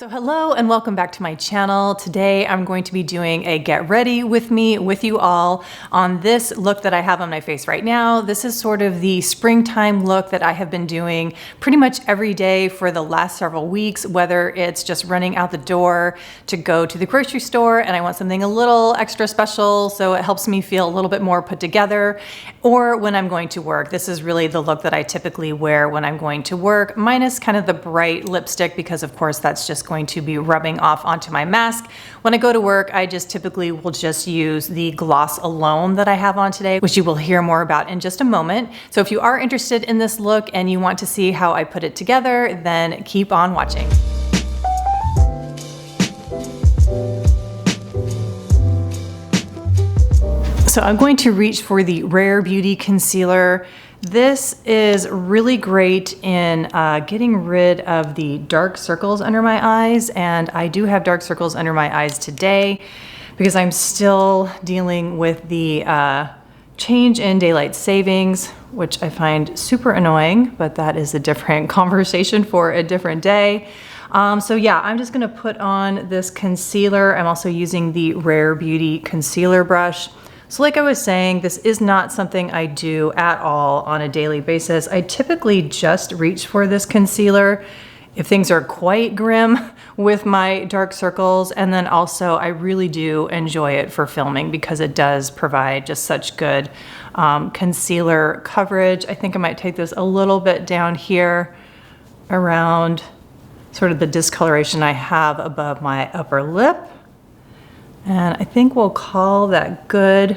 So hello and welcome back to my channel. Today I'm going to be doing a get ready with me with you all on this look that I have on my face right now. This is sort of the springtime look that I have been doing pretty much every day for the last several weeks, whether it's just running out the door to go to the grocery store and I want something a little extra special so it helps me feel a little bit more put together, or when I'm going to work. This is really the look that I typically wear when I'm going to work, minus kind of the bright lipstick because of course that's just going to be rubbing off onto my mask. When I go to work, I just typically will just use the gloss alone that I have on today, which you will hear more about in just a moment. So if you are interested in this look and you want to see how I put it together, then keep on watching. So I'm going to reach for the Rare Beauty concealer. This is really great in getting rid of the dark circles under my eyes, and I do have dark circles under my eyes today because I'm still dealing with the change in daylight savings, which I find super annoying, but that is a different conversation for a different day. So yeah, I'm just gonna put on this concealer. I'm also using the Rare Beauty concealer brush. So like I was saying, this is not something I do at all on a daily basis. I typically just reach for this concealer if things are quite grim with my dark circles. And then also I really do enjoy it for filming because it does provide just such good concealer coverage. I think I might take this a little bit down here around sort of the discoloration I have above my upper lip. And I think we'll call that good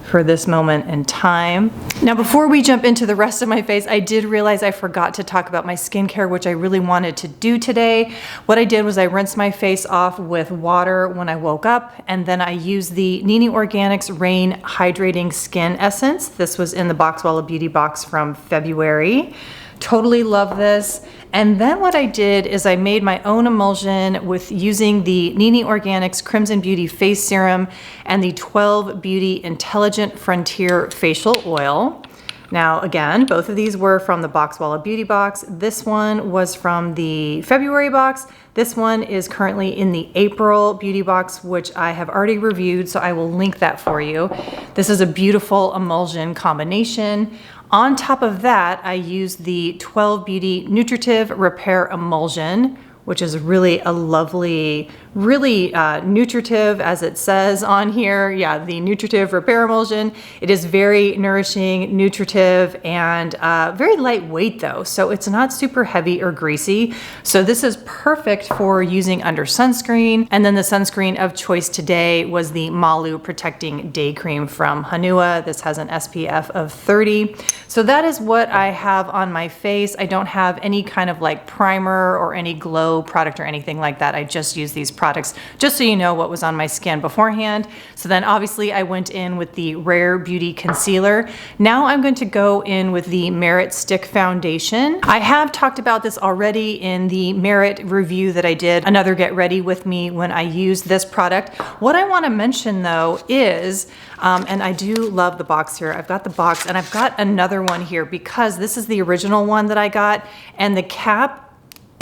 for this moment in time. Now, before we jump into the rest of my face, I did realize I forgot to talk about my skincare, which I really wanted to do today. What I did was I rinsed my face off with water when I woke up, and then I used the Nini Organics Rain Hydrating Skin Essence. This was in the Boxwalla Beauty box from February. Totally love this. And then what I did is I made my own emulsion with using the Nini Organics Crimson Beauty Face Serum and the 12 Beauty Intelligent Frontier Facial Oil. Now again, both of these were from the Boxwalla Beauty box. This one was from the February box. This one is currently in the April Beauty box, which I have already reviewed, so I will link that for you. This is a beautiful emulsion combination. On top of that, I used the 12 Beauty Nutritive Repair Emulsion, which is really a lovely, really nutritive, as it says on here. Yeah, the Nutritive Repair Emulsion. It is very nourishing, nutritive, and very lightweight though, so it's not super heavy or greasy. So this is perfect for using under sunscreen. And then the sunscreen of choice today was the Malu Protecting Day Cream from Hanwha. This has an SPF of 30. So that is what I have on my face. I don't have any kind of like primer or any glow product or anything like that. I just use these products just so you know what was on my skin beforehand. So then obviously I went in with the Rare Beauty concealer. Now I'm going to go in with the Merit Stick Foundation. I have talked about this already in the Merit review that I did, another get ready with me when I used this product. What I want to mention though is, and I do love the box here. I've got the box and I've got another one here because this is the original one that I got, and the cap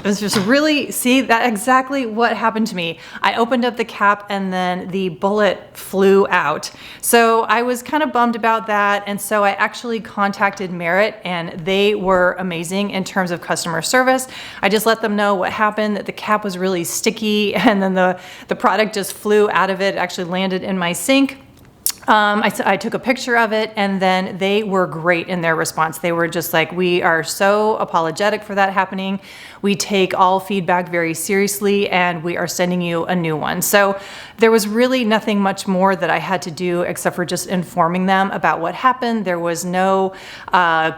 was just really, see, that exactly what happened to me. I opened up the cap and then the bullet flew out. So I was kind of bummed about that. And so I actually contacted Merit and they were amazing in terms of customer service. I just let them know what happened, that the cap was really sticky and then the product just flew out of it. It actually landed in my sink. I took a picture of it and then they were great in their response. They were just like, we are so apologetic for that happening. We take all feedback very seriously and we are sending you a new one. So there was really nothing much more that I had to do except for just informing them about what happened. There was no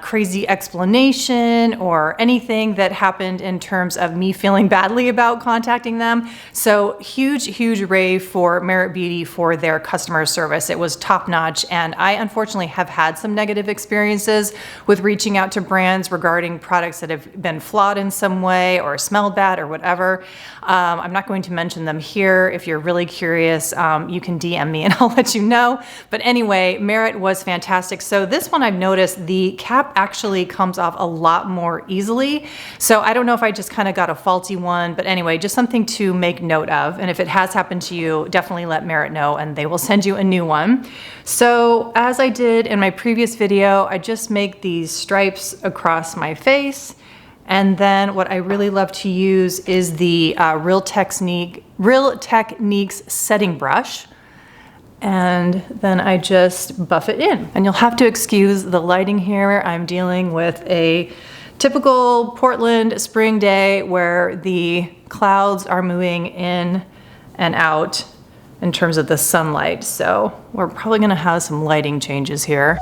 crazy explanation or anything that happened in terms of me feeling badly about contacting them. So huge, huge rave for Merit Beauty for their customer service. It was top-notch, and I unfortunately have had some negative experiences with reaching out to brands regarding products that have been flawed in some way or smelled bad or whatever. I'm not going to mention them here. If you're really curious, you can DM me and I'll let you know. But anyway, Merit was fantastic. So this one I've noticed the cap actually comes off a lot more easily. So I don't know if I just kind of got a faulty one, but anyway, just something to make note of. And if it has happened to you, definitely let Merit know and they will send you a new one. So as I did in my previous video, I just make these stripes across my face. And then what I really love to use is the Real Techniques setting brush. And then I just buff it in. And you'll have to excuse the lighting here. I'm dealing with a typical Portland spring day where the clouds are moving in and out in terms of the sunlight. So we're probably gonna have some lighting changes here.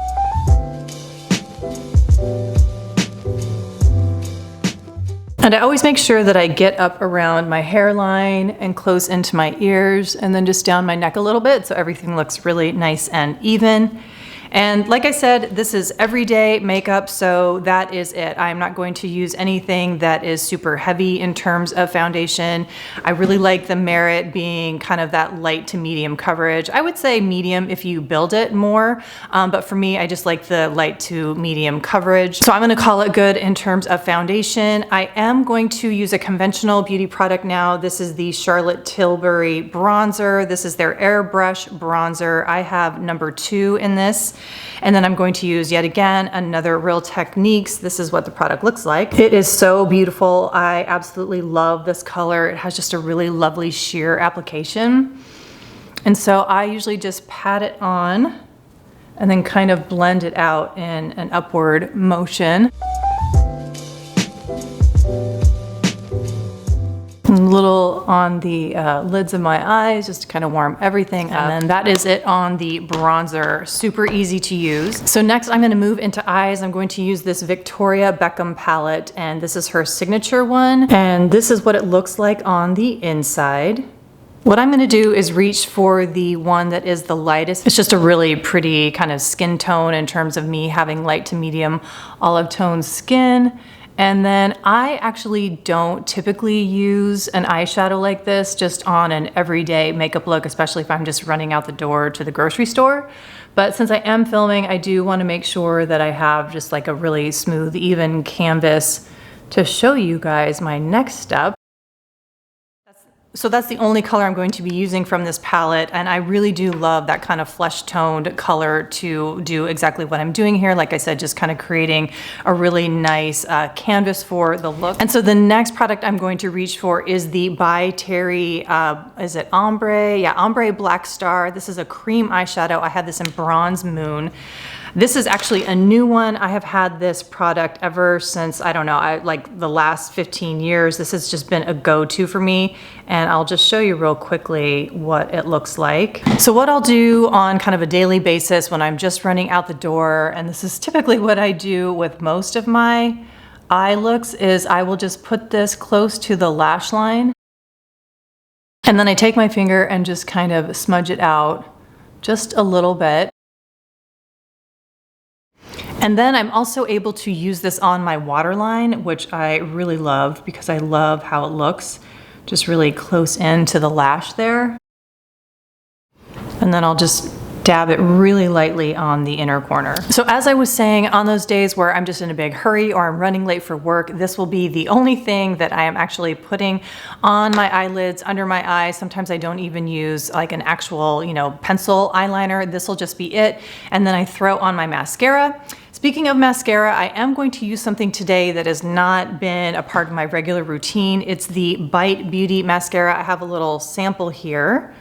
And I always make sure that I get up around my hairline and close into my ears and then just down my neck a little bit so everything looks really nice and even. And like I said, this is everyday makeup, so that is it. I'm not going to use anything that is super heavy in terms of foundation. I really like the Merit being kind of that light to medium coverage. I would say medium if you build it more, but for me, I just like the light to medium coverage. So I'm gonna call it good in terms of foundation. I am going to use a conventional beauty product now. This is the Charlotte Tilbury bronzer. This is their airbrush bronzer. I have number 2 in this. And then I'm going to use yet again another Real Techniques. This is what the product looks like. It is so beautiful. I absolutely love this color. It has just a really lovely sheer application. And so I usually just pat it on and then kind of blend it out in an upward motion. A little on the lids of my eyes just to kind of warm everything up. And then that is it on the bronzer. Super easy to use. So next I'm going to move into eyes. I'm going to use this Victoria Beckham palette, and this is her signature one. And this is what it looks like on the inside. What I'm going to do is reach for the one that is the lightest. It's just a really pretty kind of skin tone in terms of me having light to medium olive tone skin. And then I actually don't typically use an eyeshadow like this just on an everyday makeup look, especially if I'm just running out the door to the grocery store. But since I am filming, I do want to make sure that I have just like a really smooth, even canvas to show you guys my next step. So that's the only color I'm going to be using from this palette, and I really do love that kind of flesh toned color to do exactly what I'm doing here. Like I said, just kind of creating a really nice canvas for the look. And so the next product I'm going to reach for is the by Terry, is it Ombre? Yeah, Ombre Black Star. This is a cream eyeshadow. I had this in Bronze Moon. This is actually a new one. I have had this product ever since, I don't know, like the last 15 years. This has just been a go-to for me. And I'll just show you real quickly what it looks like. So what I'll do on kind of a daily basis when I'm just running out the door, and this is typically what I do with most of my eye looks, is I will just put this close to the lash line. And then I take my finger and just kind of smudge it out just a little bit. And then I'm also able to use this on my waterline, which I really love because I love how it looks just really close in to the lash there. And then I'll just dab it really lightly on the inner corner. So as I was saying, on those days where I'm just in a big hurry or I'm running late for work, this will be the only thing that I am actually putting on my eyelids, under my eyes. Sometimes I don't even use like an actual, pencil eyeliner. This will just be it. And then I throw on my mascara. Speaking of mascara, I am going to use something today that has not been a part of my regular routine. It's the Bite Beauty mascara. I have a little sample here,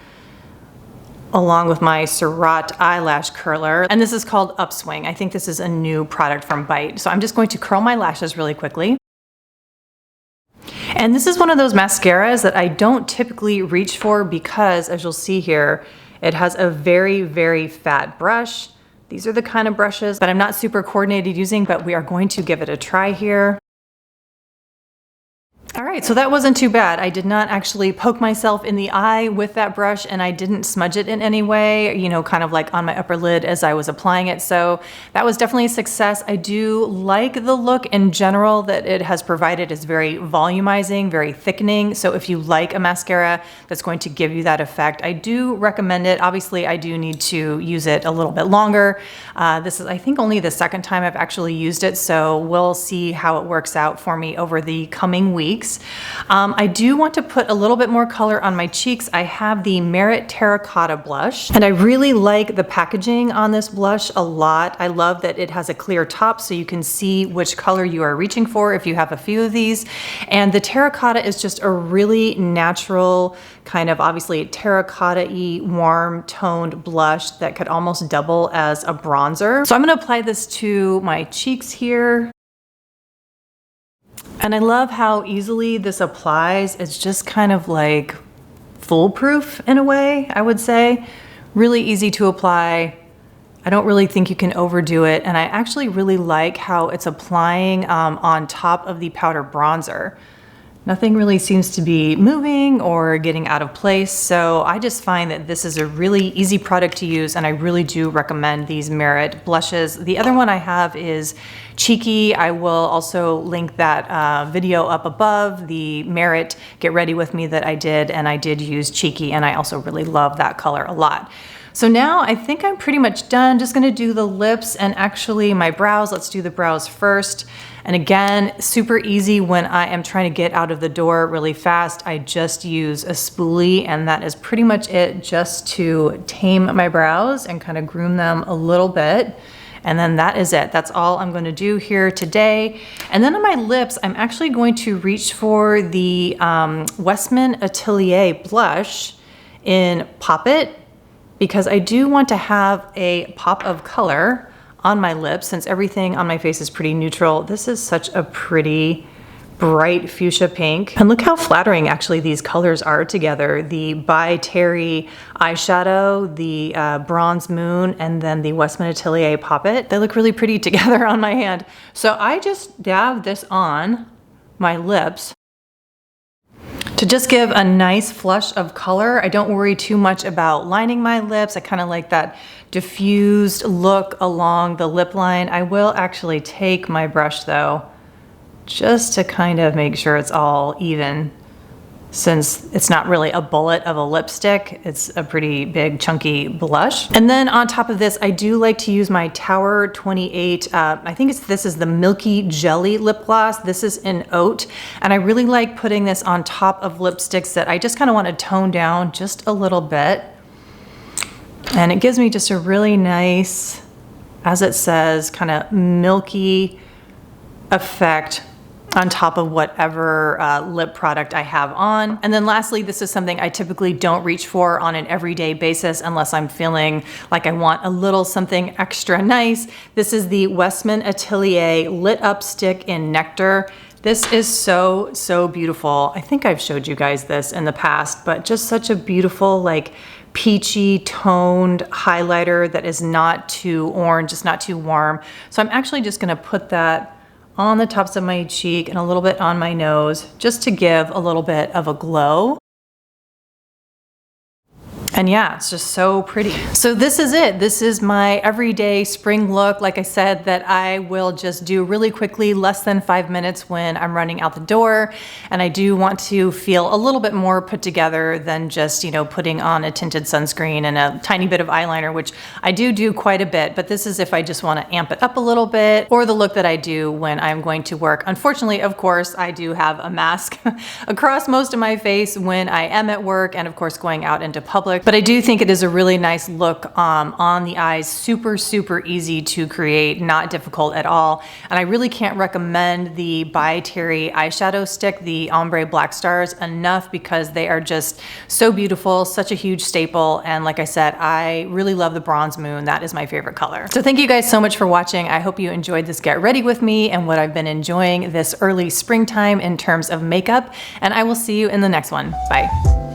along with my Surratt eyelash curler. And this is called Upswing. I think this is a new product from Bite. So I'm just going to curl my lashes really quickly. And this is one of those mascaras that I don't typically reach for because, as you'll see here, it has a very, very fat brush. These are the kind of brushes that I'm not super coordinated using, but we are going to give it a try here. All right. right, so that wasn't too bad. I did not actually poke myself in the eye with that brush, and I didn't smudge it in any way, you know, kind of like on my upper lid as I was applying it. So that was definitely a success. I do like the look in general that it has provided. It's very volumizing, very thickening. So if you like a mascara that's going to give you that effect, I do recommend it. Obviously, I do need to use it a little bit longer. This is, I think, only the second time I've actually used it, so we'll see how it works out for me over the coming weeks. I do want to put a little bit more color on my cheeks. I have the Merit Terracotta blush, and I really like the packaging on this blush a lot. I love that it has a clear top so you can see which color you are reaching for if you have a few of these. And the terracotta is just a really natural, kind of obviously terracotta-y, warm toned blush that could almost double as a bronzer. So I'm gonna apply this to my cheeks here. And I love how easily this applies. It's just kind of like foolproof in a way, I would say. Really easy to apply. I don't really think you can overdo it. And I actually really like how it's applying on top of the powder bronzer. Nothing really seems to be moving or getting out of place. So I just find that this is a really easy product to use, and I really do recommend these Merit blushes. The other one I have is Cheeky. I will also link that video up above, the Merit Get Ready With Me that I did, and I did use Cheeky, and I also really love that color a lot. So now I think I'm pretty much done. Just gonna do the lips and actually my brows. Let's do the brows first. And again, super easy when I am trying to get out of the door really fast. I just use a spoolie, and that is pretty much it, just to tame my brows and kind of groom them a little bit. And then that is it. That's all I'm gonna do here today. And then on my lips, I'm actually going to reach for the Westman Atelier blush in Pop It, because I do want to have a pop of color on my lips since everything on my face is pretty neutral. This is such a pretty bright fuchsia pink. And look how flattering actually these colors are together. The By Terry eyeshadow, the Bronze Moon, and then the Westman Atelier Pop It. They look really pretty together on my hand. So I just dab this on my lips to just give a nice flush of color. I don't worry too much about lining my lips. I kind of like that diffused look along the lip line. I will actually take my brush though, just to kind of make sure it's all even, since it's not really a bullet of a lipstick. It's a pretty big chunky blush. And then on top of this, I do like to use my Tower 28, I think this is the Milky Jelly lip gloss. This is in Oat. And I really like putting this on top of lipsticks that I just kind of want to tone down just a little bit. And it gives me just a really nice, as it says, kind of milky effect on top of whatever lip product I have on. And then lastly, this is something I typically don't reach for on an everyday basis unless I'm feeling like I want a little something extra nice. This is the Westman Atelier Lit Up Stick in Nectar. This is so, so beautiful. I think I've showed you guys this in the past, but just such a beautiful, like, peachy toned highlighter that is not too orange, just not too warm. So I'm actually just gonna put that on the tops of my cheek and a little bit on my nose, just to give a little bit of a glow. And yeah, it's just so pretty. So this is it. This is my everyday spring look. Like I said, that I will just do really quickly, less than 5 minutes when I'm running out the door. And I do want to feel a little bit more put together than just, you know, putting on a tinted sunscreen and a tiny bit of eyeliner, which I do quite a bit. But this is if I just want to amp it up a little bit, or the look that I do when I'm going to work. Unfortunately, of course, I do have a mask across most of my face when I am at work, and of course going out into public. But I do think it is a really nice look on the eyes. Super, super easy to create, not difficult at all. And I really can't recommend the By Terry eyeshadow stick, the Ombre Black Stars, enough, because they are just so beautiful, such a huge staple. And like I said, I really love the Bronze Moon. That is my favorite color. So thank you guys so much for watching. I hope you enjoyed this Get Ready With Me and what I've been enjoying this early springtime in terms of makeup. And I will see you in the next one. Bye.